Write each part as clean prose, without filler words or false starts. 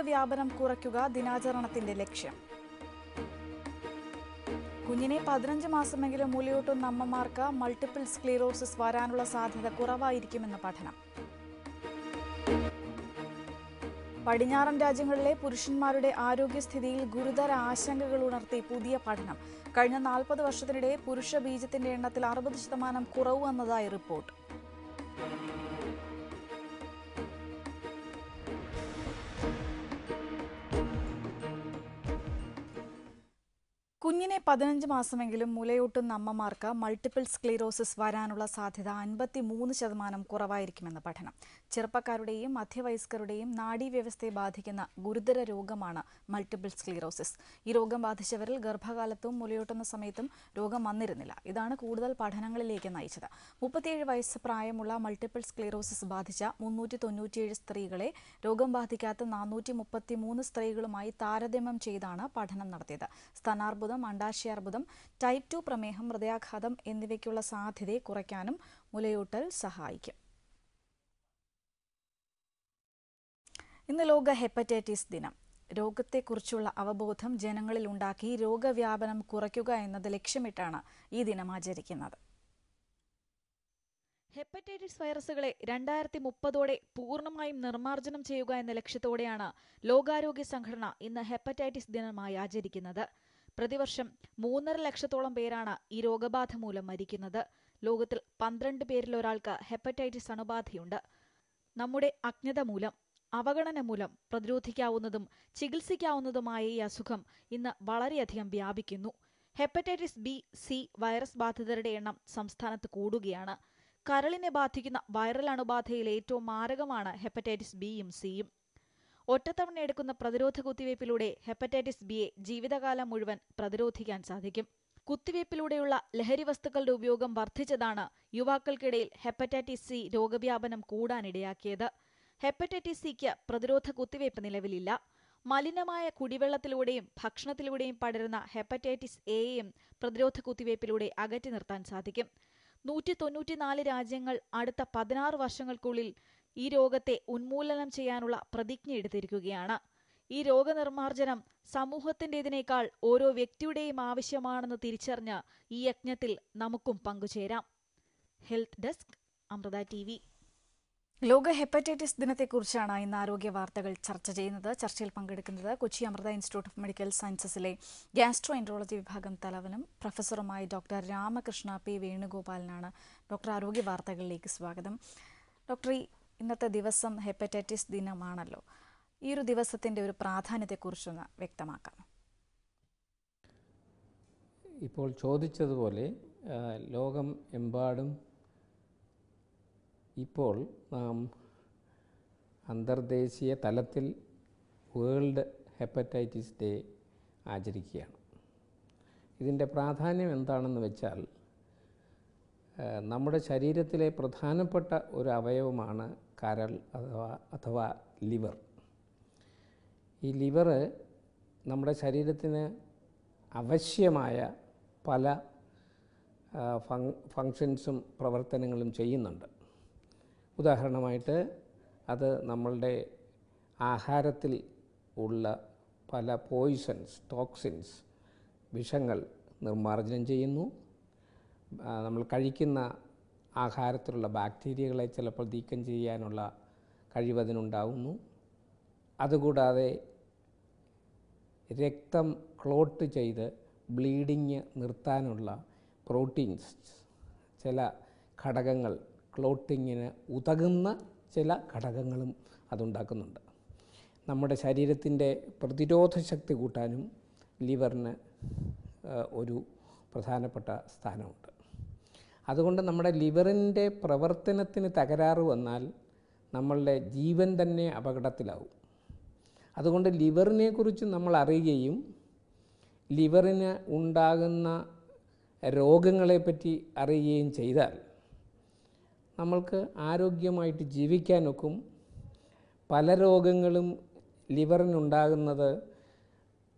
രോഗവ്യാപനം കുറയ്ക്കുക ദിനാചരണത്തിന്റെ ലക്ഷ്യം. കുഞ്ഞിനെ 15 മാസമെങ്കിലും മുലയൂട്ടുന്ന അമ്മമാർക്ക് മൾട്ടിപ്പിൾ സ്ക്ലീറോസിസ് വരാനുള്ള സാധ്യത കുറവായിരിക്കുമെന്ന് പഠനം. പടിഞ്ഞാറൻ രാജ്യങ്ങളിലെ പുരുഷന്മാരുടെ ആരോഗ്യസ്ഥിതിയിൽ ഗുരുതര ആശങ്കകൾ ഉണർത്തി പുതിയ പഠനം. കഴിഞ്ഞ 40 വർഷത്തിനിടെ പുരുഷ ബീജത്തിന്റെ എണ്ണത്തിൽ 60% കുറവ് വന്നതായി റിപ്പോർട്ട്. കുഞ്ഞിനെ 15 മാസമെങ്കിലും മുലയൂട്ടുന്ന അമ്മമാർക്ക് മൾട്ടിപ്പിൾ സ്ക്ലീറോസിസ് വരാനുള്ള സാധ്യത 53% കുറവായിരിക്കുമെന്ന് പഠനം. ചെറുപ്പക്കാരുടെയും മധ്യവയസ്കരുടെയും നാഡീവ്യവസ്ഥയെ ബാധിക്കുന്ന ഗുരുതര രോഗമാണ് മൾട്ടിപ്പിൾ സ്ക്ലീറോസിസ്. ഈ രോഗം ബാധിച്ചവരിൽ ഗർഭകാലത്തും മുലയൂട്ടുന്ന സമയത്തും രോഗം വന്നിരുന്നില്ല. ഇതാണ് കൂടുതൽ പഠനങ്ങളിലേക്ക് നയിച്ചത്. 37 വയസ്സ് പ്രായമുള്ള മൾട്ടിപ്പിൾ സ്ക്ലീറോസിസ് ബാധിച്ച 397 സ്ത്രീകളെ രോഗം ബാധിക്കാത്ത 433 സ്ത്രീകളുമായി താരതമ്യം ചെയ്താണ് പഠനം നടത്തിയത്. സ്ഥാനാർബുദം, അണ്ഡാശയാർബുദം, ടൈപ്പ് 2 പ്രമേഹം, ഹൃദയാഘാതം എന്നിവയ്ക്കുള്ള സാധ്യതയെ കുറയ്ക്കാനും മുലയൂട്ടൽ സഹായിക്കും. ഇന്ന് ലോക ഹെപ്പറ്റൈറ്റിസ് ദിനം. രോഗത്തെക്കുറിച്ചുള്ള അവബോധം ജനങ്ങളിൽ ഉണ്ടാക്കി രോഗവ്യാപനം കുറയ്ക്കുക എന്നത് ലക്ഷ്യമിട്ടാണ് ഈ ദിനം ആചരിക്കുന്നത്. ഹെപ്പറ്റൈറ്റിസ് വൈറസുകളെ 2030 പൂർണ്ണമായും നിർമ്മാർജ്ജനം ചെയ്യുക എന്ന ലക്ഷ്യത്തോടെയാണ് ലോകാരോഗ്യ സംഘടന ഇന്ന് ഹെപ്പറ്റൈറ്റിസ് ദിനമായി ആചരിക്കുന്നത്. പ്രതിവർഷം 3.5 ലക്ഷത്തോളം പേരാണ് ഈ രോഗബാധ മൂലം മരിക്കുന്നത്. ലോകത്തിൽ 12 പേരിൽ ഒരാൾക്ക് ഹെപ്പറ്റൈറ്റിസ് അണുബാധയുണ്ട്. നമ്മുടെ അജ്ഞത മൂലം, അവഗണന മൂലം പ്രതിരോധിക്കാവുന്നതും ചികിത്സിക്കാവുന്നതുമായ ഈ അസുഖം ഇന്ന് വളരെയധികം വ്യാപിക്കുന്നു. ഹെപ്പറ്റൈറ്റിസ് ബി, സി വൈറസ് ബാധിതരുടെ എണ്ണം സംസ്ഥാനത്ത് കൂടുകയാണ്. കരളിനെ ബാധിക്കുന്ന വൈറൽ അണുബാധയിൽ ഏറ്റവും മാരകമാണ് ഹെപ്പറ്റൈറ്റിസ് ബിയും സിയും. ഒറ്റത്തവണ എടുക്കുന്ന പ്രതിരോധ കുത്തിവയ്പിലൂടെ ഹെപ്പറ്റൈറ്റിസ് ബിയെ ജീവിതകാലം മുഴുവൻ പ്രതിരോധിക്കാൻ സാധിക്കും. കുത്തിവയ്പിലൂടെയുള്ള ലഹരി വസ്തുക്കളുടെ ഉപയോഗം വർദ്ധിച്ചതാണ് യുവാക്കൾക്കിടയിൽ ഹെപ്പറ്റൈറ്റിസ് സി രോഗവ്യാപനം കൂടാനിടയാക്കിയത്. ഹെപ്പറ്റൈറ്റിസ് സിക്ക് പ്രതിരോധ കുത്തിവയ്പ് നിലവിലില്ല. മലിനമായ കുടിവെള്ളത്തിലൂടെയും ഭക്ഷണത്തിലൂടെയും പടരുന്ന ഹെപ്പറ്റൈറ്റിസ് എയും പ്രതിരോധ കുത്തിവയ്പിലൂടെ അകറ്റി നിർത്താൻ സാധിക്കും. 194 രാജ്യങ്ങൾ അടുത്ത 16 വർഷങ്ങൾക്കുള്ളിൽ ഈ രോഗത്തെ ഉന്മൂലനം ചെയ്യാനുള്ള പ്രതിജ്ഞ എടുത്തിരിക്കുകയാണ്. ഈ രോഗനിർമ്മാർജ്ജനം സമൂഹത്തിൻ്റെതിനേക്കാൾ ഓരോ വ്യക്തിയുടെയും ആവശ്യമാണെന്ന് തിരിച്ചറിഞ്ഞ് ഈ യജ്ഞത്തിൽ നമുക്കും പങ്കുചേരാം. Health desk, Amrita TV. ലോക ഹെപ്പറ്റൈറ്റിസ് ദിനത്തെക്കുറിച്ചാണ് ഇന്ന് ആരോഗ്യ വാർത്തകൾ ചർച്ച ചെയ്യുന്നത്. ചർച്ചയിൽ പങ്കെടുക്കുന്നത് Kochi Amrita institute of medical സയൻസസിലെ ഗ്യാസ്ട്രോ എൻട്രോളജി വിഭാഗം തലവനും പ്രൊഫസറുമായ ഡോക്ടർ രാമകൃഷ്ണ പി വേണുഗോപാലനാണ്. ഡോക്ടർ, ആരോഗ്യ വാർത്തകളിലേക്ക് സ്വാഗതം. ഡോക്ടർ, ഇന്നത്തെ ദിവസം ഹെപ്പറ്റൈറ്റിസ് ദിനമാണല്ലോ. ഈ ഒരു ദിവസത്തിൻ്റെ ഒരു പ്രാധാന്യത്തെക്കുറിച്ചൊന്ന് വ്യക്തമാക്കാം. ഇപ്പോൾ ചോദിച്ചതുപോലെ ലോകം എമ്പാടും ഇപ്പോൾ നാം അന്തർദേശീയ തലത്തിൽ വേൾഡ് ഹെപ്പറ്റൈറ്റിസ് ഡേ ആചരിക്കുകയാണ്. ഇതിൻ്റെ പ്രാധാന്യം എന്താണെന്ന് വെച്ചാൽ, നമ്മുടെ ശരീരത്തിലെ പ്രധാനപ്പെട്ട ഒരു അവയവമാണ് കരൾ അഥവാ ലിവർ. ഈ ലിവർ നമ്മുടെ ശരീരത്തിന് ആവശ്യമായ പല ഫങ്ഷൻസും പ്രവർത്തനങ്ങളും ചെയ്യുന്നുണ്ട്. ഉദാഹരണമായിട്ട് അത് നമ്മളുടെ ആഹാരത്തിൽ ഉള്ള പല പോയിസൺസ്, ടോക്സിൻസ്, വിഷങ്ങൾ നിർമ്മാർജ്ജനം ചെയ്യുന്നു. നമ്മൾ കഴിക്കുന്ന ആഹാരത്തിലുള്ള ബാക്ടീരിയകളെ ചിലപ്പോൾ നീക്കം ചെയ്യാനുള്ള കഴിവതിനുണ്ടാവുന്നു. അതുകൂടാതെ രക്തം ക്ലോട്ട് ചെയ്ത് ബ്ലീഡിങ് നിർത്താനുള്ള പ്രോട്ടീൻസ്, ചില ഘടകങ്ങൾ, ക്ലോട്ടിങ്ങിന് ഉതകുന്ന ചില ഘടകങ്ങളും അതുണ്ടാക്കുന്നുണ്ട്. നമ്മുടെ ശരീരത്തിൻ്റെ പ്രതിരോധ ശക്തി കൂട്ടാനും ലിവറിന് ഒരു പ്രധാനപ്പെട്ട സ്ഥാനമുണ്ട്. അതുകൊണ്ട് നമ്മുടെ ലിവറിൻ്റെ പ്രവർത്തനത്തിന് തകരാറ് വന്നാൽ നമ്മളുടെ ജീവൻ തന്നെ അപകടത്തിലാവും. അതുകൊണ്ട് ലിവറിനെക്കുറിച്ച് നമ്മൾ അറിയുകയും ലിവറിന് ഉണ്ടാകുന്ന രോഗങ്ങളെപ്പറ്റി അറിയുകയും ചെയ്താൽ നമ്മൾക്ക് ആരോഗ്യമായിട്ട് ജീവിക്കാനൊക്കും. പല രോഗങ്ങളും ലിവറിനുണ്ടാകുന്നത്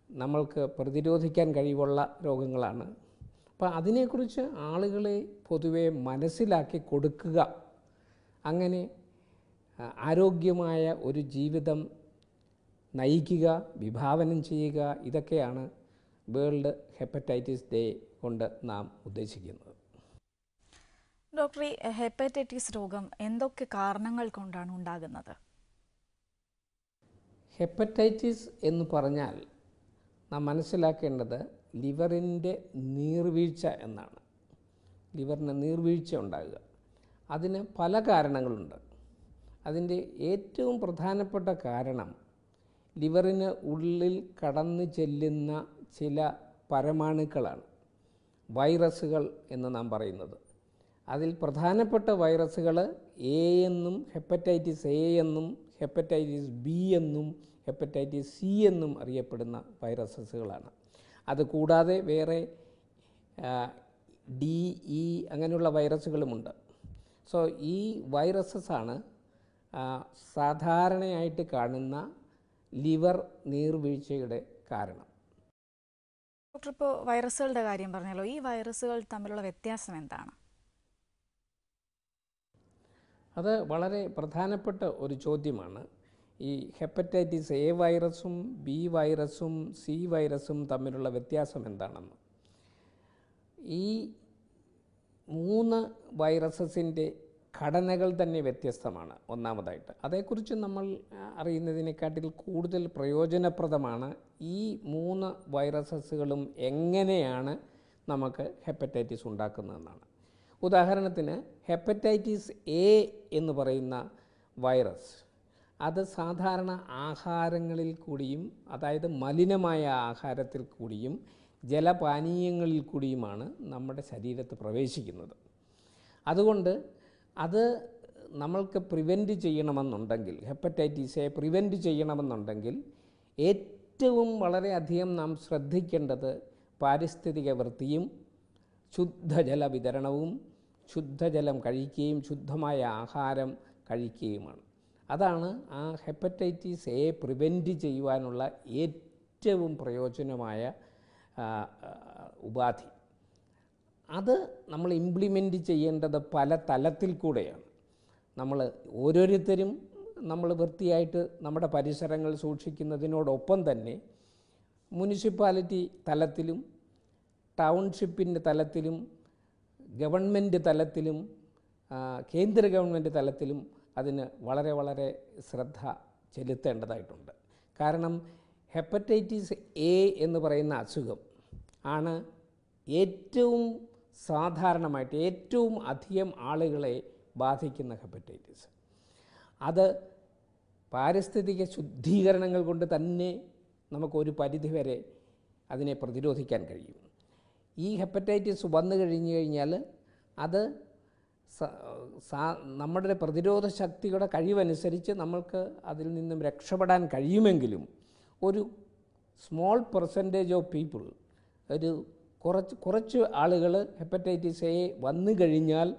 നമ്മൾക്ക് പ്രതിരോധിക്കാൻ കഴിവുള്ള രോഗങ്ങളാണ്. അപ്പോൾ അതിനെക്കുറിച്ച് ആളുകളെ പൊതുവെ മനസ്സിലാക്കി കൊടുക്കുക, അങ്ങനെ ആരോഗ്യമായ ഒരു ജീവിതം നയിക്കുക, വിഭാവനം ചെയ്യുക, ഇതൊക്കെയാണ് വേൾഡ് ഹെപ്പറ്റൈറ്റിസ് ഡേ കൊണ്ട് നാം ഉദ്ദേശിക്കുന്നത്. ഡോക്ടർ, ഈ ഹെപ്പറ്റൈറ്റിസ് രോഗം എന്തൊക്കെ കാരണങ്ങൾ കൊണ്ടാണ് ഉണ്ടാകുന്നത്? ഹെപ്പറ്റൈറ്റിസ് എന്ന് പറഞ്ഞാൽ നാം മനസ്സിലാക്കേണ്ടത് ലിവറിൻ്റെ നീർവീഴ്ച എന്നാണ്. ലിവറിന് നീർവീഴ്ച ഉണ്ടാകുക, അതിന് പല കാരണങ്ങളുണ്ട്. അതിൻ്റെ ഏറ്റവും പ്രധാനപ്പെട്ട കാരണം ലിവറിന് ഉള്ളിൽ കടന്നു ചെല്ലുന്ന ചില പരമാണുക്കളാണ്, വൈറസുകൾ എന്ന് നാം പറയുന്നത്. അതിൽ പ്രധാനപ്പെട്ട വൈറസുകൾ എ എന്നും ഹെപ്പറ്റൈറ്റിസ് എ എന്നും ഹെപ്പറ്റൈറ്റിസ് ബി എന്നും ഹെപ്പറ്റൈറ്റിസ് സി എന്നും അറിയപ്പെടുന്ന വൈറസുകളാണ്. അതുകൂടാതെ വേറെ ഡി, ഇ അങ്ങനെയുള്ള വൈറസുകളുമുണ്ട്. സോ ഈ വൈറസസാണ് സാധാരണയായിട്ട് കാണുന്ന ലിവർ നീർവീഴ്ചയുടെ കാരണം. ഡോക്ടർ, ഇപ്പോൾ വൈറസുകളുടെ കാര്യം പറഞ്ഞല്ലോ, ഈ വൈറസുകൾ തമ്മിലുള്ള വ്യത്യാസം എന്താണ്? അത് വളരെ പ്രധാനപ്പെട്ട ഒരു ചോദ്യമാണ്. ഈ ഹെപ്പറ്റൈറ്റിസ് എ വൈറസും ബി വൈറസും സി വൈറസും തമ്മിലുള്ള വ്യത്യാസം എന്താണെന്ന്. ഈ 3 വൈറസസിൻ്റെ ഘടനകൾ തന്നെ വ്യത്യസ്തമാണ്. ഒന്നാമതായിട്ട് അതേക്കുറിച്ച് നമ്മൾ അറിയുന്നതിനെക്കാട്ടിൽ കൂടുതൽ പ്രയോജനപ്രദമാണ് ഈ 3 വൈറസസുകളും എങ്ങനെയാണ് നമുക്ക് ഹെപ്പറ്റൈറ്റിസ് ഉണ്ടാക്കുന്നതെന്നാണ്. ഉദാഹരണത്തിന് ഹെപ്പറ്റൈറ്റിസ് എ എന്ന് പറയുന്ന വൈറസ്, അത് സാധാരണ ആഹാരങ്ങളിൽ കൂടിയും, അതായത് മലിനമായ ആഹാരത്തിൽ കൂടിയും ജലപാനീയങ്ങളിൽ കൂടിയുമാണ് നമ്മുടെ ശരീരത്ത് പ്രവേശിക്കുന്നത്. അതുകൊണ്ട് അത് നമ്മൾക്ക് പ്രിവെൻറ്റ് ചെയ്യണമെന്നുണ്ടെങ്കിൽ, ഹെപ്പറ്റൈറ്റിസ് എ പ്രിവെൻറ്റ് ചെയ്യണമെന്നുണ്ടെങ്കിൽ ഏറ്റവും വളരെയധികം നാം ശ്രദ്ധിക്കേണ്ടത് പാരിസ്ഥിതിക വൃത്തിയും ശുദ്ധജല വിതരണവും, ശുദ്ധജലം കഴിക്കുകയും ശുദ്ധമായ ആഹാരം കഴിക്കുകയുമാണ്. അതാണ് ആ ഹെപ്പറ്റൈറ്റിസ് എ പ്രിവെൻറ്റ് ചെയ്യുവാനുള്ള ഏറ്റവും പ്രയോജനമായ ഉപാധി. അത് നമ്മൾ ഇംപ്ലിമെൻറ്റ് ചെയ്യേണ്ടത് പല തലത്തിൽ കൂടെയാണ്. നമ്മൾ ഓരോരുത്തരും നമ്മൾ വൃത്തിയായിട്ട് നമ്മുടെ പരിസരങ്ങൾ സൂക്ഷിക്കുന്നതിനോടൊപ്പം തന്നെ മുനിസിപ്പാലിറ്റി തലത്തിലും ടൗൺഷിപ്പിൻ്റെ തലത്തിലും ഗവൺമെൻറ് തലത്തിലും കേന്ദ്ര ഗവൺമെൻറ് തലത്തിലും അതിന് വളരെ വളരെ ശ്രദ്ധ ചെലുത്തേണ്ടതായിട്ടുണ്ട്. കാരണം ഹെപ്പറ്റൈറ്റിസ് എ എന്ന് പറയുന്ന അസുഖം ആണ് ഏറ്റവും സാധാരണമായിട്ട് ഏറ്റവും അധികം ആളുകളെ ബാധിക്കുന്ന ഹെപ്പറ്റൈറ്റിസ്. അത് പാരിസ്ഥിതിക ശുദ്ധീകരണങ്ങൾ കൊണ്ട് തന്നെ നമുക്കൊരു പരിധിവരെ അതിനെ പ്രതിരോധിക്കാൻ കഴിയും. ഈ ഹെപ്പറ്റൈറ്റിസ് വന്നു കഴിഞ്ഞാൽ അത് നമ്മുടെ പ്രതിരോധ ശക്തിയുടെ കഴിവനുസരിച്ച് നമ്മൾക്ക് അതിൽ നിന്നും രക്ഷപ്പെടാൻ കഴിയുമെങ്കിലും ഒരു സ്മോൾ പെർസെൻറ്റേജ് ഓഫ് പീപ്പിൾ, ഒരു കുറച്ച് ആളുകൾ ഹെപ്പറ്റൈറ്റിസ് എ വന്നു കഴിഞ്ഞാൽ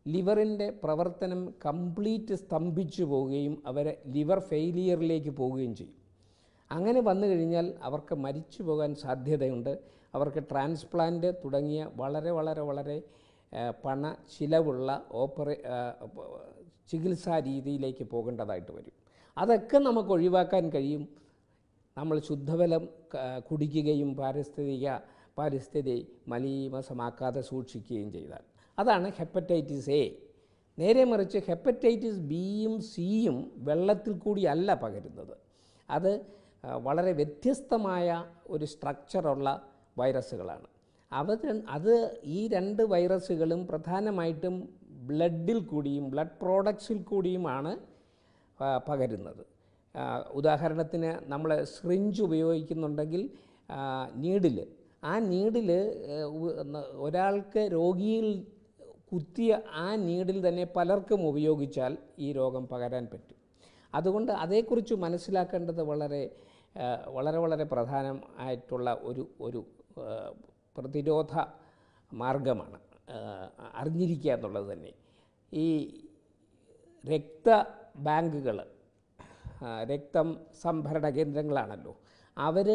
ലിവറിൻ്റെ പ്രവർത്തനം കംപ്ലീറ്റ് സ്തംഭിച്ചു പോവുകയും അവരെ ലിവർ ഫെയിലിയറിലേക്ക് പോവുകയും ചെയ്യും. അങ്ങനെ വന്നു കഴിഞ്ഞാൽ അവർക്ക് മരിച്ചു പോകാൻ സാധ്യതയുണ്ട്. അവർക്ക് ട്രാൻസ്പ്ലാന്റ് തുടങ്ങിയ വളരെ വളരെ വളരെ പണ ചിലവുള്ള ചികിത്സാ രീതിയിലേക്ക് പോകേണ്ടതായിട്ട് വരും. അതൊക്കെ നമുക്ക് ഒഴിവാക്കാൻ കഴിയും നമ്മൾ ശുദ്ധജലം കുടിക്കുകയും പാരിസ്ഥിതി മലീമസമാക്കാതെ സൂക്ഷിക്കുകയും ചെയ്താൽ. അതാണ് ഹെപ്പറ്റൈറ്റിസ് എ. നേരെ മറിച്ച് ഹെപ്പറ്റൈറ്റിസ് ബിയും സിയും വെള്ളത്തിൽ കൂടിയല്ല പകരുന്നത്. അത് വളരെ വ്യത്യസ്തമായ ഒരു സ്ട്രക്ചറുള്ള വൈറസുകളാണ്. അത് ഈ 2 വൈറസുകളും പ്രധാനമായിട്ടും ബ്ലഡിൽ കൂടിയും ബ്ലഡ് പ്രോഡക്ട്സിൽ കൂടിയുമാണ് പകരുന്നത്. ഉദാഹരണത്തിന് നമ്മൾ സിറിഞ്ച് ഉപയോഗിക്കുന്നുണ്ടെങ്കിൽ നീഡിൽ, ആ നീഡിൽ ഒരാൾക്ക് രോഗിയിൽ കുത്തിയ ആ നീഡിൽ തന്നെ പലർക്കും ഉപയോഗിച്ചാൽ ഈ രോഗം പകരാൻ പറ്റും. അതുകൊണ്ട് അതേക്കുറിച്ച് മനസ്സിലാക്കേണ്ടത് വളരെ വളരെ വളരെ പ്രധാനമായിട്ടുള്ള ഒരു പ്രതിരോധ മാർഗമാണ് അറിഞ്ഞിരിക്കുക എന്നുള്ളത് തന്നെ. ഈ രക്തബാങ്കുകൾ, രക്തം സംഭരണ കേന്ദ്രങ്ങളാണല്ലോ, അവർ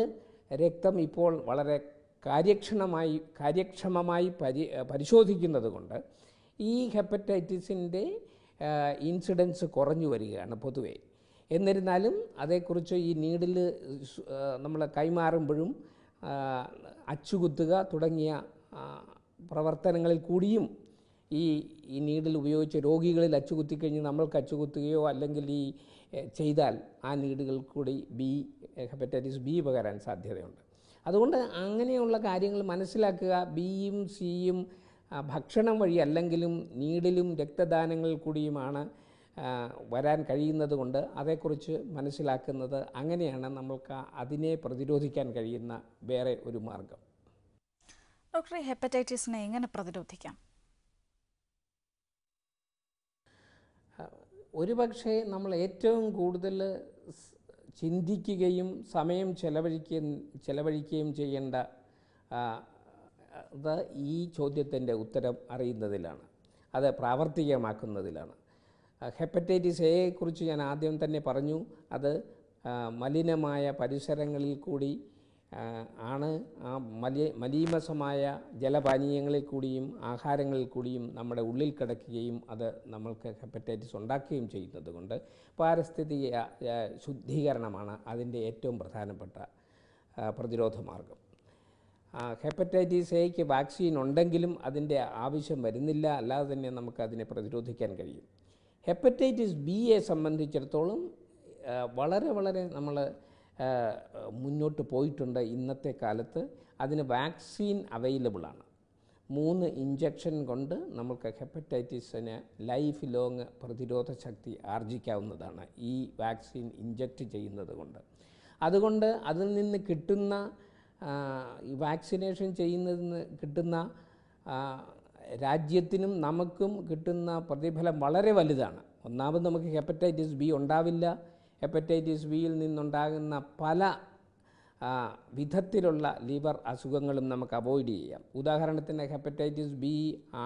രക്തം ഇപ്പോൾ വളരെ കാര്യക്ഷമമായി പരിശോധിക്കുന്നത് കൊണ്ട് ഈ ഹെപ്പറ്റൈറ്റിസിൻ്റെ ഇൻസിഡൻസ് കുറഞ്ഞു വരികയാണ് പൊതുവെ. എന്നിരുന്നാലും അതേക്കുറിച്ച് ഈ നീഡിൽ നമ്മൾ കൈമാറുമ്പോഴും അച്ചുകുത്തുക തുടങ്ങിയ പ്രവർത്തനങ്ങളിൽ കൂടിയും ഈ നീഡിൽ ഉപയോഗിച്ച് രോഗികളിൽ അച്ചുകുത്തിക്കഴിഞ്ഞ് നമ്മൾക്ക് അച്ചുകുത്തുകയോ അല്ലെങ്കിൽ ചെയ്താൽ ആ നീഡുകൾ കൂടി ഹെപ്പറ്റൈറ്റിസ് ബി പകരാൻ സാധ്യതയുണ്ട്. അതുകൊണ്ട് അങ്ങനെയുള്ള കാര്യങ്ങൾ മനസ്സിലാക്കുക. ബിയും സിയും ഭക്ഷണം വഴി അല്ലെങ്കിലും നീഡിലും രക്തദാനങ്ങളിൽ കൂടിയുമാണ് വരാൻ കഴിയുന്നത് കൊണ്ട് അതേക്കുറിച്ച് മനസ്സിലാക്കുന്നത് അങ്ങനെയാണ് നമ്മൾക്ക് അതിനെ പ്രതിരോധിക്കാൻ കഴിയുന്ന വേറെ ഒരു മാർഗം. ഡോക്ടറെ, ഹെപ്പറ്റൈറ്റിസിനെ എങ്ങനെ പ്രതിരോധിക്കാം? ഒരുപക്ഷെ നമ്മൾ ഏറ്റവും കൂടുതൽ ചിന്തിക്കുകയും സമയം ചെലവഴിക്കുകയും ചെയ്യേണ്ട ഈ ചോദ്യത്തിൻ്റെ ഉത്തരം അറിയുന്നതിലാണ്, അത് പ്രാവർത്തികമാക്കുന്നതിലാണ്. ഹെപ്പറ്റൈറ്റിസ് എയെക്കുറിച്ച് ഞാൻ ആദ്യം തന്നെ പറഞ്ഞു. അത് മലിനമായ പരിസരങ്ങളിൽ കൂടി ആണ്, ആ മലീമസമായ ജലപാനീയങ്ങളിൽ കൂടിയും ആഹാരങ്ങളിൽ കൂടിയും നമ്മുടെ ഉള്ളിൽ കിടക്കുകയും അത് നമ്മൾക്ക് ഹെപ്പറ്റൈറ്റിസ് ഉണ്ടാക്കുകയും ചെയ്യുന്നത് കൊണ്ട് പാരിസ്ഥിതിക ശുദ്ധീകരണമാണ് അതിൻ്റെ ഏറ്റവും പ്രധാനപ്പെട്ട പ്രതിരോധ മാർഗം. ഹെപ്പറ്റൈറ്റിസ് എയ്ക്ക് വാക്സിൻ ഉണ്ടെങ്കിലും അതിൻ്റെ ആവശ്യം വരുന്നില്ല, അല്ലാതെ തന്നെ നമുക്കതിനെ പ്രതിരോധിക്കാൻ കഴിയും. ഹെപ്പറ്റൈറ്റിസ് ബിയെ സംബന്ധിച്ചിടത്തോളം വളരെ നമ്മൾ മുന്നോട്ട് പോയിട്ടുണ്ട്. ഇന്നത്തെ കാലത്ത് അതിന് വാക്സിൻ അവൈലബിളാണ്. 3 ഇഞ്ചക്ഷൻ കൊണ്ട് നമുക്ക് ഹെപ്പറ്റൈറ്റിസിന് ലൈഫ് ലോങ് പ്രതിരോധ ശക്തി ആർജിക്കാവുന്നതാണ് ഈ വാക്സിൻ ഇഞ്ചക്റ്റ് ചെയ്യുന്നത് കൊണ്ട്. അതുകൊണ്ട് അതിൽ നിന്ന് കിട്ടുന്ന ഈ വാക്സിനേഷൻ ചെയ്യുന്നതിന് കിട്ടുന്ന രാജ്യത്തിനും നമുക്കും കിട്ടുന്ന പ്രതിഫലം വളരെ വലുതാണ്. ഒന്നാമത് നമുക്ക് ഹെപ്പറ്റൈറ്റിസ് ബി ഉണ്ടാവില്ല. ഹെപ്പറ്റൈറ്റിസ് ബിയിൽ നിന്നുണ്ടാകുന്ന പല വിധത്തിലുള്ള ലിവർ അസുഖങ്ങളും നമുക്ക് അവോയ്ഡ് ചെയ്യാം. ഉദാഹരണത്തിന് ഹെപ്പറ്റൈറ്റിസ് ബി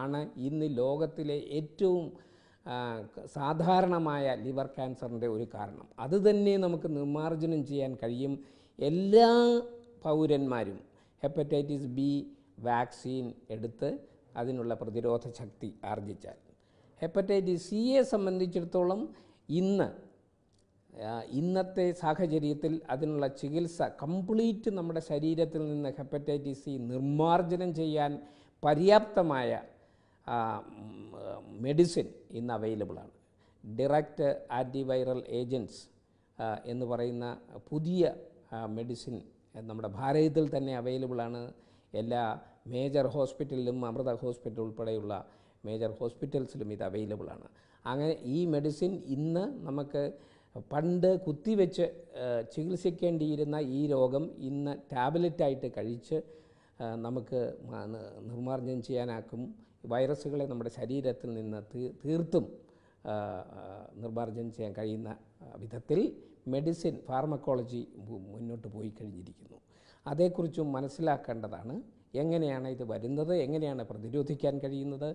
ആണ് ഇന്ന് ലോകത്തിലെ ഏറ്റവും സാധാരണമായ ലിവർ ക്യാൻസറിൻ്റെ ഒരു കാരണം. അതുതന്നെ നമുക്ക് നിർമ്മാർജ്ജനം ചെയ്യാൻ കഴിയും. എല്ലാ പൗരന്മാരും ഹെപ്പറ്റൈറ്റിസ് ബി വാക്സിൻ എടുത്ത് അതിനുള്ള പ്രതിരോധ ശക്തി ആർജിച്ചാൽ. ഹെപ്പറ്റൈറ്റിസ് സിയെ സംബന്ധിച്ചിടത്തോളം ഇന്നത്തെ സാഹചര്യത്തിൽ അതിനുള്ള ചികിത്സ കംപ്ലീറ്റ് നമ്മുടെ ശരീരത്തിൽ നിന്ന് ഹെപ്പറ്റൈറ്റിസ് സി നിർമ്മാർജ്ജനം ചെയ്യാൻ പര്യാപ്തമായ മെഡിസിൻ ഇന്ന് അവൈലബിളാണ്. ഡയറക്റ്റ് ആൻറ്റിവൈറൽ ഏജൻറ്റ്സ് എന്ന് പറയുന്ന പുതിയ മെഡിസിൻ നമ്മുടെ ഭാരതത്തിൽ തന്നെ അവൈലബിളാണ്. എല്ലാ മേജർ ഹോസ്പിറ്റലിലും അമൃത ഹോസ്പിറ്റൽ ഉൾപ്പെടെയുള്ള മേജർ ഹോസ്പിറ്റൽസിലും ഇത് അവൈലബിളാണ്. അങ്ങനെ ഈ മെഡിസിൻ ഇന്ന് നമുക്ക് പണ്ട് കുത്തിവെച്ച് ചികിത്സിക്കേണ്ടിയിരുന്ന ഈ രോഗം ഇന്ന് ടാബ്ലറ്റായിട്ട് കഴിച്ച് നമുക്ക് നിർമ്മാർജ്ജനം ചെയ്യാനാക്കും. വൈറസുകളെ നമ്മുടെ ശരീരത്തിൽ നിന്ന് തീർത്തും നിർമ്മാർജ്ജനം ചെയ്യാൻ കഴിയുന്ന വിധത്തിൽ മെഡിസിൻ ഫാർമക്കോളജി മുന്നോട്ട് പോയി കഴിഞ്ഞിരിക്കുന്നു. അതേക്കുറിച്ചും മനസ്സിലാക്കേണ്ടതാണ്. എങ്ങനെയാണ് ഇത് വരുന്നത്, എങ്ങനെയാണ് പ്രതിരോധിക്കാൻ കഴിയുന്നത്.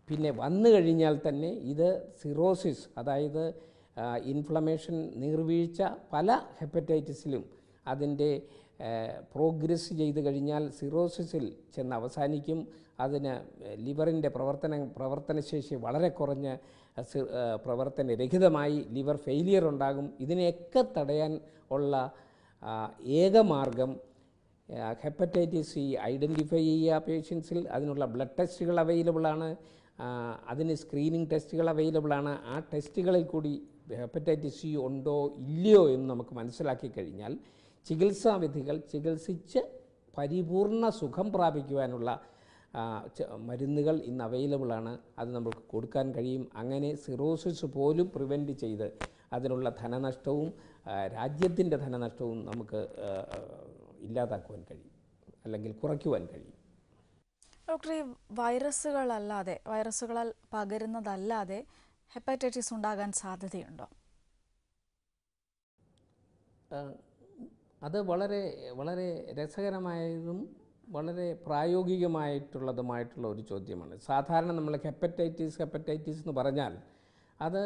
പിന്നെ വന്നു കഴിഞ്ഞാൽ തന്നെ ഇത് സിറോസിസ്, അതായത് ഇൻഫ്ലമേഷൻ, നീർവീഴ്ച പല ഹെപ്പറ്റൈറ്റിസിലും അതിൻ്റെ പ്രോഗ്രസ് ചെയ്ത് കഴിഞ്ഞാൽ സിറോസിസിൽ ചെന്ന് അവസാനിക്കും. അതിന് ലിവറിൻ്റെ പ്രവർത്തനശേഷി വളരെ കുറഞ്ഞ് പ്രവർത്തനരഹിതമായി ലിവർ ഫെയിലിയർ ഉണ്ടാകും. ഇതിനെയൊക്കെ തടയാൻ ഉള്ള ഏകമാർഗം ഹെപ്പറ്റൈറ്റിസ് സി ഐഡൻറ്റിഫൈ ചെയ്യുക പേഷ്യൻസിൽ. അതിനുള്ള ബ്ലഡ് ടെസ്റ്റുകൾ അവൈലബിളാണ്, അതിന് സ്ക്രീനിങ് ടെസ്റ്റുകൾ അവൈലബിളാണ്. ആ ടെസ്റ്റുകളിൽ കൂടി ഹെപ്പറ്റൈറ്റിസ് സി ഉണ്ടോ ഇല്ലയോ എന്ന് നമുക്ക് മനസ്സിലാക്കി കഴിഞ്ഞാൽ ചികിത്സാവിധികൾ ചികിത്സിച്ച് പരിപൂർണ സുഖം പ്രാപിക്കുവാനുള്ള മരുന്നുകൾ ഇന്ന് അവൈലബിളാണ്. അത് നമുക്ക് കൊടുക്കാൻ കഴിയും. അങ്ങനെ സിറോസിസ് പോലും പ്രിവെൻറ്റ് ചെയ്ത് അതിനുള്ള ധനനഷ്ടവും രാജ്യത്തിൻ്റെ ധനനഷ്ടവും നമുക്ക് ഇല്ലാതാക്കുവാൻ കഴിയും, അല്ലെങ്കിൽ കുറയ്ക്കുവാൻ കഴിയും. ഡോക്ടർ, ഈ വൈറസുകളാൽ പകരുന്നതല്ലാതെ ഹെപ്പറ്റൈറ്റിസ് ഉണ്ടാകാൻ സാധ്യതയുണ്ടോ? അത് വളരെ വളരെ രസകരമായതും വളരെ പ്രായോഗികമായിട്ടുള്ളതുമായിട്ടുള്ള ഒരു ചോദ്യമാണ്. സാധാരണ നമ്മൾ ഹെപ്പറ്റൈറ്റിസ് എന്ന് പറഞ്ഞാൽ അത്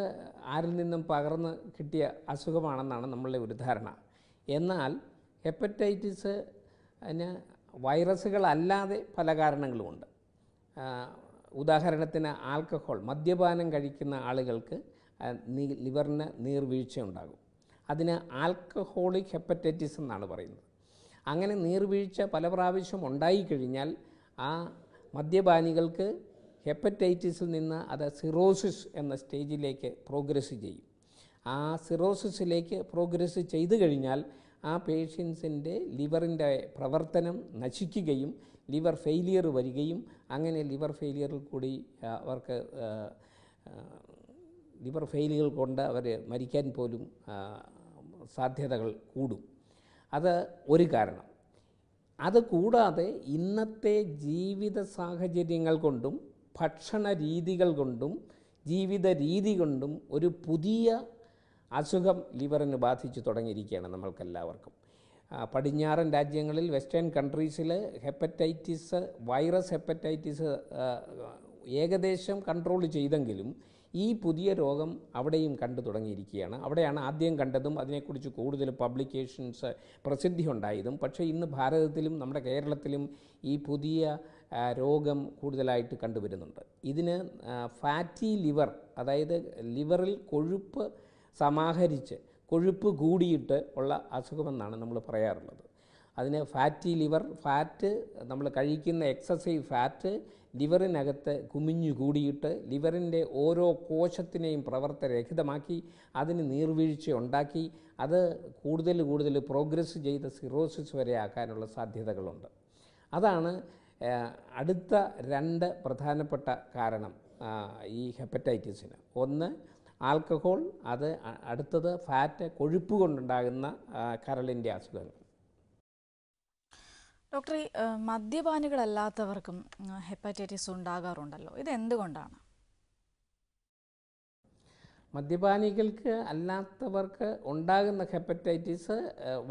ആരിൽ നിന്നും പകർന്ന് കിട്ടിയ അസുഖമാണെന്നാണ് നമ്മളുടെ ഒരു ധാരണ. എന്നാൽ ഹെപ്പറ്റൈറ്റിസിന് വൈറസുകളല്ലാതെ പല കാരണങ്ങളുമുണ്ട്. ഉദാഹരണത്തിന് ആൽക്കഹോൾ, മദ്യപാനം കഴിക്കുന്ന ആളുകൾക്ക് ലിവറിന് നീർവീഴ്ച ഉണ്ടാകും. അതിന് ആൽക്കഹോളിക് ഹെപ്പറ്റൈറ്റിസ് എന്നാണ് പറയുന്നത്. അങ്ങനെ നീർവീഴ്ച പല പ്രാവശ്യം ഉണ്ടായിക്കഴിഞ്ഞാൽ ആ മദ്യപാനികൾക്ക് ഹെപ്പറ്റൈറ്റിസിൽ നിന്ന് അത് സിറോസിസ് എന്ന സ്റ്റേജിലേക്ക് പ്രോഗ്രസ് ചെയ്യും. ആ സിറോസിസിലേക്ക് പ്രോഗ്രസ് ചെയ്തു കഴിഞ്ഞാൽ ആ പേഷ്യൻസിൻ്റെ ലിവറിൻ്റെ പ്രവർത്തനം നശിക്കുകയും ലിവർ ഫെയിലിയർ വരികയും അങ്ങനെ ലിവർ ഫെയിലിയറിൽ കൂടി അവർക്ക് ലിവർ ഫെയിലിയർ കൊണ്ട് അവർ മരിക്കാൻ പോലും സാധ്യതകൾ കൂടും. അത് ഒരു കാരണം. അത് കൂടാതെ ഇന്നത്തെ ജീവിത സാഹചര്യങ്ങൾ കൊണ്ടും ഭക്ഷണ രീതികൾ കൊണ്ടും ജീവിത രീതി കൊണ്ടും ഒരു പുതിയ അസുഖം ലിവറിന് ബാധിച്ചു തുടങ്ങിയിരിക്കുകയാണ് നമ്മൾക്കെല്ലാവർക്കും. പടിഞ്ഞാറൻ രാജ്യങ്ങളിൽ വെസ്റ്റേൺ കൺട്രീസിൽ ഹെപ്പറ്റൈറ്റിസ് വൈറസ് ഹെപ്പറ്റൈറ്റിസ് ഏകദേശം കൺട്രോൾ ചെയ്തെങ്കിലും ഈ പുതിയ രോഗം അവിടെയും കണ്ടു തുടങ്ങിയിരിക്കുകയാണ്. അവിടെയാണ് ആദ്യം കണ്ടതും അതിനെക്കുറിച്ച് കൂടുതൽ പബ്ലിക്കേഷൻസ് പ്രസിദ്ധി ഉണ്ടായതും. പക്ഷേ ഇന്ന് ഭാരതത്തിലും നമ്മുടെ കേരളത്തിലും ഈ പുതിയ രോഗം കൂടുതലായിട്ട് കണ്ടുവരുന്നുണ്ട്. ഇതിന് ഫാറ്റി ലിവർ, അതായത് ലിവറിൽ കൊഴുപ്പ് സമാഹരിച്ച് കൊഴുപ്പ് കൂടിയിട്ട് ഉള്ള അസുഖമെന്നാണ് നമ്മൾ പറയാറുള്ളത്. അതിന് ഫാറ്റി ലിവർ, ഫാറ്റ് നമ്മൾ കഴിക്കുന്ന എക്സസീവ് ഫാറ്റ് ലിവറിനകത്ത് കുമിഞ്ഞു കൂടിയിട്ട് ലിവറിൻ്റെ ഓരോ കോശത്തിനെയും പ്രവർത്തനരഹിതമാക്കി അതിന് നീർവീഴ്ച ഉണ്ടാക്കി അത് കൂടുതൽ പ്രോഗ്രസ് ചെയ്ത് സിറോസിസ് വരെ ആക്കാനുള്ള സാധ്യതകളുണ്ട്. അതാണ് അടുത്ത രണ്ട് പ്രധാനപ്പെട്ട കാരണം ഈ ഹെപ്പറ്റൈറ്റിസിന്. ഒന്ന് ആൽക്കഹോൾ, അത് അടുത്തത് ഫാറ്റ്, കൊഴുപ്പ് കൊണ്ടുണ്ടാകുന്ന കരളിൻ്റെ അസുഖങ്ങൾ. ഡോക്ടർ, ഈ മദ്യപാനികളല്ലാത്തവർക്കും ഹെപ്പറ്റൈറ്റിസ് ഉണ്ടാകാറുണ്ടല്ലോ, ഇത് എന്തുകൊണ്ടാണ്? മദ്യപാനികൾക്ക് അല്ലാത്തവർക്ക് ഉണ്ടാകുന്ന ഹെപ്പറ്റൈറ്റിസ്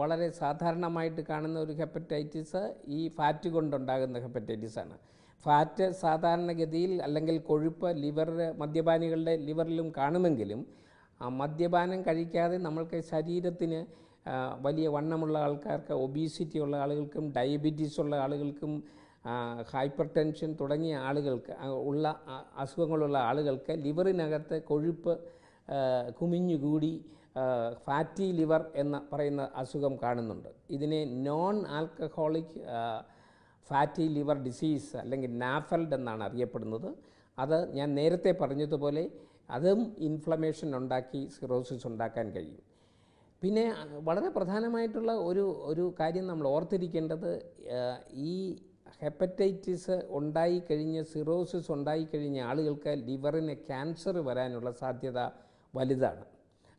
വളരെ സാധാരണമായിട്ട് കാണുന്ന ഒരു ഹെപ്പറ്റൈറ്റിസ് ഈ ഫാറ്റ് കൊണ്ടുണ്ടാകുന്ന ഹെപ്പറ്റൈറ്റിസാണ്. ഫാറ്റ് സാധാരണഗതിയിൽ അല്ലെങ്കിൽ കൊഴുപ്പ് മദ്യപാനികളുടെ ലിവറിലും കാണുമെങ്കിലും മദ്യപാനം കഴിക്കാതെ നമ്മൾക്ക് ശരീരത്തിന് വലിയ വണ്ണമുള്ള ആൾക്കാർക്ക്, ഒബീസിറ്റി ഉള്ള ആളുകൾക്കും, ഡയബറ്റീസ് ഉള്ള ആളുകൾക്കും, ഹൈപ്പർ ടെൻഷൻ തുടങ്ങിയ ആളുകൾക്ക് ഉള്ള അസുഖങ്ങളുള്ള ആളുകൾക്ക് ലിവറിനകത്ത് കൊഴുപ്പ് കുമിഞ്ഞുകൂടി ഫാറ്റി ലിവർ എന്ന് പറയുന്ന അസുഖം കാണുന്നുണ്ട്. ഇതിനെ non alcoholic fatty liver disease അല്ലെങ്കിൽ നാഫൽഡ് എന്നാണ് അറിയപ്പെടുന്നത്. അത് ഞാൻ നേരത്തെ പറഞ്ഞതുപോലെ അതും ഇൻഫ്ലമേഷൻ ഉണ്ടാക്കി സിറോസിസ് ഉണ്ടാക്കാൻ കഴിയും. പിന്നെ വളരെ പ്രധാനമായിട്ടുള്ള ഒരു കാര്യം നമ്മൾ ഓർത്തിരിക്കേണ്ടത്, ഈ ഹെപ്പറ്റൈറ്റിസ് ഉണ്ടായിക്കഴിഞ്ഞ് സിറോസിസ് ഉണ്ടായിക്കഴിഞ്ഞ ആളുകൾക്ക് ലിവറിന് ക്യാൻസർ വരാനുള്ള സാധ്യത വലുതാണ്.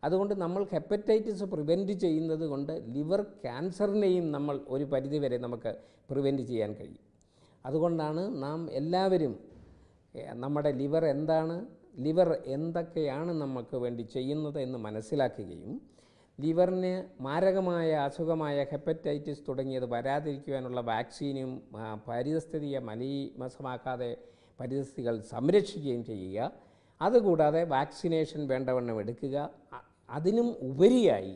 അതുകൊണ്ട് നമ്മൾ ഹെപ്പറ്റൈറ്റിസ് പ്രിവെൻറ്റ് ചെയ്യുന്നത് കൊണ്ട് ലിവർ ക്യാൻസറിനെയും നമ്മൾ ഒരു പരിധിവരെ നമുക്ക് പ്രിവെൻറ്റ് ചെയ്യാൻ കഴിയും. അതുകൊണ്ടാണ് നാം എല്ലാവരും നമ്മുടെ ലിവർ എന്താണ്, ലിവർ എന്തൊക്കെയാണ് നമുക്ക് വേണ്ടി ചെയ്യുന്നത് എന്ന് മനസ്സിലാക്കുകയും ലിവറിന് മാരകമായ അസുഖമായ ഹെപ്പറ്റൈറ്റിസ് തുടങ്ങിയത് വരാതിരിക്കുവാനുള്ള വാക്സിനും പരിസ്ഥിതിയെ മലീമസമാക്കാതെ പരിസ്ഥിതികൾ സംരക്ഷിക്കുകയും ചെയ്യുക. അതുകൂടാതെ വാക്സിനേഷൻ വേണ്ടവണ്ണം എടുക്കുക. അതിനും ഉപരിയായി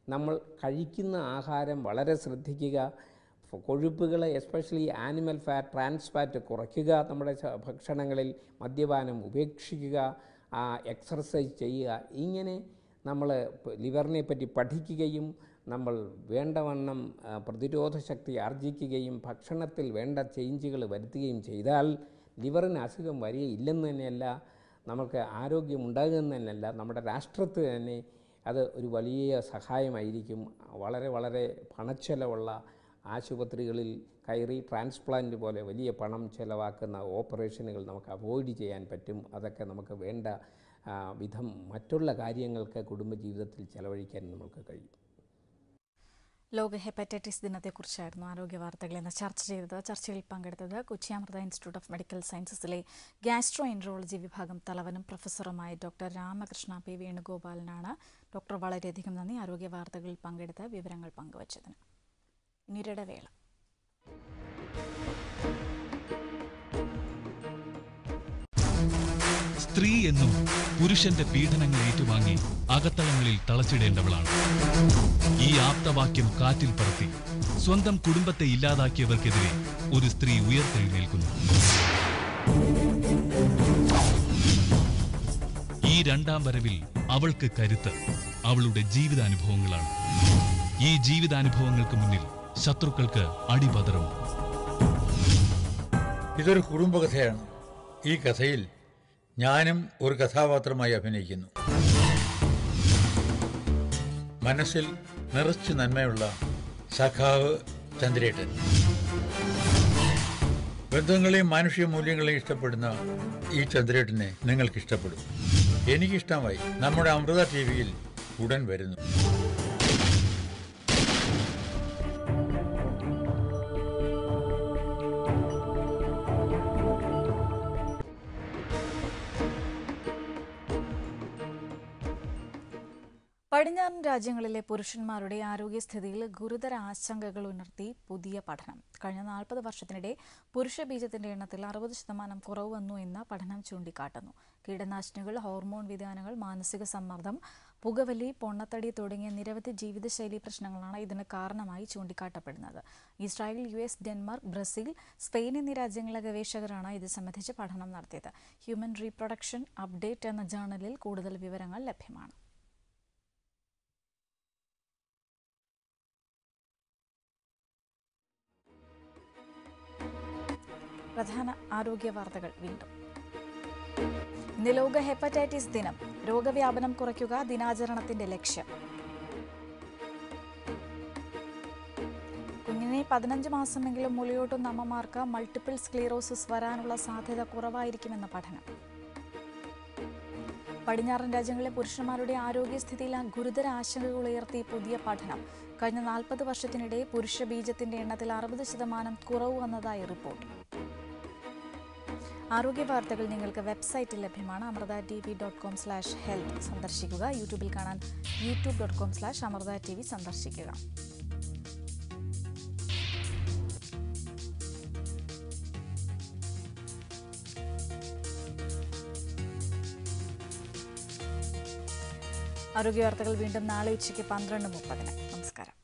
നമ്മൾ കഴിക്കുന്ന ആഹാരം വളരെ ശ്രദ്ധിക്കുക. കൊഴുപ്പുകൾ, especially animal fat, trans fat കുറയ്ക്കുക. നമ്മുടെ ഭക്ഷണങ്ങളിൽ മദ്യപാനം ഉപേക്ഷിക്കുക, എക്സർസൈസ് ചെയ്യുക. ഇങ്ങനെ നമ്മൾ ലിവറിനെ പറ്റി പഠിക്കുകയും നമ്മൾ വേണ്ടവണ്ണം പ്രതിരോധ ശക്തി ആർജിക്കുകയും ഭക്ഷണത്തിൽ വേണ്ട ചേഞ്ചുകൾ വരുത്തുകയും ചെയ്താൽ ലിവറിന് അസുഖം വരികയില്ലെന്ന് തന്നെയല്ല, നമുക്ക് ആരോഗ്യമുണ്ടാകുമെന്ന് തന്നെയല്ല, നമ്മുടെ രാഷ്ട്രത്തിന് തന്നെ അത് ഒരു വലിയ സഹായമായിരിക്കും. വളരെ പണച്ചെലവുള്ള ആശുപത്രികളിൽ കയറി ട്രാൻസ്പ്ലാന്റ് പോലെ വലിയ പണം ചെലവാക്കുന്ന ഓപ്പറേഷനുകൾ നമുക്ക് അവോയ്ഡ് ചെയ്യാൻ പറ്റും. അതൊക്കെ നമുക്ക് വേണ്ട വിധം മറ്റുള്ള കാര്യങ്ങൾക്ക് കുടുംബജീവിതത്തിൽ ചെലവഴിക്കാൻ നമുക്ക് കഴിയും. ലോക ഹെപ്പറ്റൈറ്റിസ് ദിനത്തെക്കുറിച്ചായിരുന്നു ആരോഗ്യ വാർത്തകൾ എന്ന ചർച്ച ചെയ്തത്. ചർച്ചയിൽ പങ്കെടുത്തത് Kochi Amrita institute of medical സയൻസസിലെ ഗാസ്ട്രോ എൻട്രോളജി വിഭാഗം തലവനും പ്രൊഫസറുമായ ഡോക്ടർ രാമകൃഷ്ണ പി വേണുഗോപാലനാണ്. ഡോക്ടർ വളരെയധികം നന്ദി ആരോഗ്യ വാർത്തകളിൽ പങ്കെടുത്ത് വിവരങ്ങൾ പങ്കുവച്ചതിന്. ഇനിയൊരിട വേള. സ്ത്രീ എന്നും പുരുഷന്റെ പീഡനങ്ങൾ ഏറ്റുവാങ്ങി അകത്തളങ്ങളിൽ തളച്ചിടേണ്ടവളാണ്. ഈ ആപ്തവാക്യം കാറ്റിൽ പറത്തി സ്വന്തം കുടുംബത്തെ ഇല്ലാതാക്കിയവർക്കെതിരെ ഒരു സ്ത്രീ ഉയർത്തെഴുന്നേൽക്കുന്നു. ഈ രണ്ടാം വരവിൽ അവൾക്ക് കരുത്ത്. അവളുടെ ജീവിതാനുഭവങ്ങളാണ്. ഈ ജീവിതാനുഭവങ്ങൾക്ക് മുന്നിൽ ശത്രുക്കൾക്ക് അടിപതറും. ഇതൊരു കുടുംബകഥയാണ്. ഈ കഥയിൽ ഞാനും ഒരു കഥാപാത്രമായി അഭിനയിക്കുന്നു. മനസ്സിൽ നിറച്ചു നന്മയുള്ള സഖാവ് ചന്ദ്രേട്ടൻ. ബന്ധങ്ങളെയും മാനുഷിക മൂല്യങ്ങളെയും ഇഷ്ടപ്പെടുന്ന ഈ ചന്ദ്രേട്ടനെ നിങ്ങൾക്ക് ഇഷ്ടപ്പെടും. എനിക്കിഷ്ടമായി. നമ്മുടെ അമൃത ടിവിയിൽ ഉടൻ വരുന്നു. പടിഞ്ഞാറൻ രാജ്യങ്ങളിലെ പുരുഷന്മാരുടെ ആരോഗ്യസ്ഥിതിയിൽ ഗുരുതര ആശങ്കകൾ ഉണർത്തി പുതിയ പഠനം. കഴിഞ്ഞ 40 വർഷത്തിനിടെ പുരുഷ ബീജത്തിന്റെ എണ്ണത്തിൽ 60% കുറവ് വന്നു എന്ന് പഠനം ചൂണ്ടിക്കാട്ടുന്നു. കീടനാശിനികൾ, ഹോർമോൺ വ്യതിയാനങ്ങൾ, മാനസിക സമ്മർദ്ദം, പുകവലി, പൊണ്ണത്തടി തുടങ്ങിയ നിരവധി ജീവിതശൈലി പ്രശ്നങ്ങളാണ് ഇതിന് കാരണമായി ചൂണ്ടിക്കാട്ടപ്പെടുന്നത്. Israel, US, Denmark, Brazil, Spain എന്നീ രാജ്യങ്ങളിലെ ഗവേഷകരാണ് ഇത് സംബന്ധിച്ച് പഠനം നടത്തിയത്. ഹ്യൂമൻ റീപ്രൊഡക്ഷൻ അപ്ഡേറ്റ് എന്ന ജേർണലിൽ കൂടുതൽ വിവരങ്ങൾ ലഭ്യമാണ്. പ്രധാന ആരോഗ്യ വാർത്തകൾ വീണ്ടും. ഇന്ന് ലോക ഹെപ്പറ്റൈറ്റിസ് ദിനം. രോഗവ്യാപനം കുറയ്ക്കുക ദിനാചരണത്തിന്റെ ലക്ഷ്യം. കുഞ്ഞിനെ 15 മാസമെങ്കിലും മുലയൂട്ടുന്ന അമ്മമാർക്ക് മൾട്ടിപ്പിൾ സ്ക്ലീറോസിസ് വരാനുള്ള സാധ്യത കുറവായിരിക്കുമെന്ന പഠനം. പടിഞ്ഞാറൻ രാജ്യങ്ങളിലെ പുരുഷന്മാരുടെ ആരോഗ്യസ്ഥിതിയിൽ ഗുരുതര ആശങ്കകൾ ഉയർത്തി പുതിയ പഠനം. കഴിഞ്ഞ 40 വർഷത്തിനിടെ പുരുഷ ബീജത്തിന്റെ എണ്ണത്തിൽ 60% കുറവ് വന്നതായി റിപ്പോർട്ട്. ആരോഗ്യ വാർത്തകൾ നിങ്ങൾക്ക് വെബ്സൈറ്റിൽ ലഭ്യമാണ്. amrthatv.com/health സന്ദർശിക്കുക. യൂട്യൂബിൽ കാണാൻ youtube.com/amrthatv സന്ദർശിക്കുക. ആരോഗ്യ വാർത്തകൾ വീണ്ടും നാളെ ഉച്ചയ്ക്ക് 12:30. നമസ്കാരം.